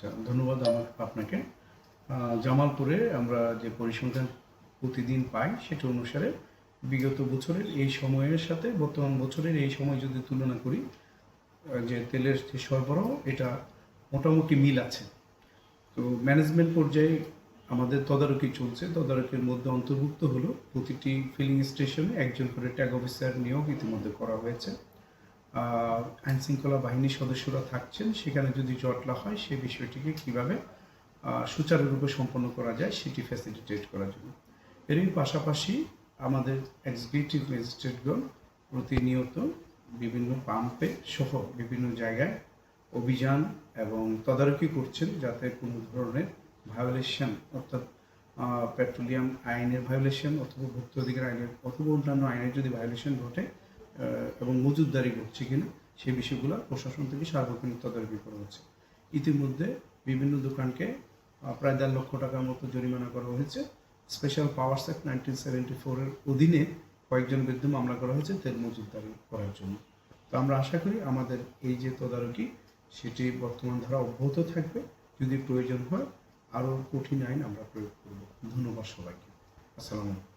আচ্ছা, ধন্যবাদ আপনাকে। জামালপুরে আমরা যে পরিসংখ্যান প্রতিদিন পাই সেটা অনুসারে বিগত বছরের এই সময়ের সাথে বর্তমান বছরের এই সময় যদি তুলনা করি, যে তেলের যে সরবরাহ এটা মোটামুটি মিল আছে। তো ম্যানেজমেন্ট পর্যায়ে আমাদের তদারকি চলছে। তদারকির মধ্যে অন্তর্ভুক্ত হলো প্রতিটি ফিলিং স্টেশনে একজন করে ট্যাগ অফিসার নিয়োগ ইতিমধ্যে করা হয়েছে। আইনশৃঙ্খলা বাহিনীর সদস্যরা থাকছেন, সেখানে যদি জটলা হয় সে বিষয়টিকে কীভাবে সুচারুরূপে সম্পন্ন করা যায় সেটি ফ্যাসিলিটেট করার জন্য। এরই পাশাপাশি আমাদের এক্সিকিউটিভ ম্যাজিস্ট্রেটগণ প্রতিনিয়ত বিভিন্ন পাম্পে সহ বিভিন্ন জায়গায় অভিযান এবং তদারকি করছেন যাতে কোনো ধরনের ভায়োলেশন, অর্থাৎ পেট্রোলিয়াম আইনের ভায়োলেশন অথবা ভোক্তা অধিকার আইনের অথবা অন্যান্য আইনের যদি ভায়োলেশন ঘটে এবং মজুতদারি ঘটছে কিনা সেই বিষয়গুলো প্রশাসন থেকে সার্বক্ষণিক তদারকি করা হচ্ছে। ইতিমধ্যে বিভিন্ন দোকানকে প্রায় 1.5 লক্ষ টাকার মতো জরিমানা করা হয়েছে। স্পেশাল পাওয়ার্স অ্যাক্ট 1974-এর অধীনে কয়েকজন বিরুদ্ধে মামলা করা হয়েছে তেল মজুতদারি করার জন্য। তো আমরা আশা করি আমাদের এই যে তদারকি সেটি বর্তমান ধারা অব্যাহত থাকবে। যদি প্রয়োজন হয় আরও কঠিন আইন আমরা প্রয়োগ করব। ধন্যবাদ সবাইকে। আসসালামু আলাইকুম।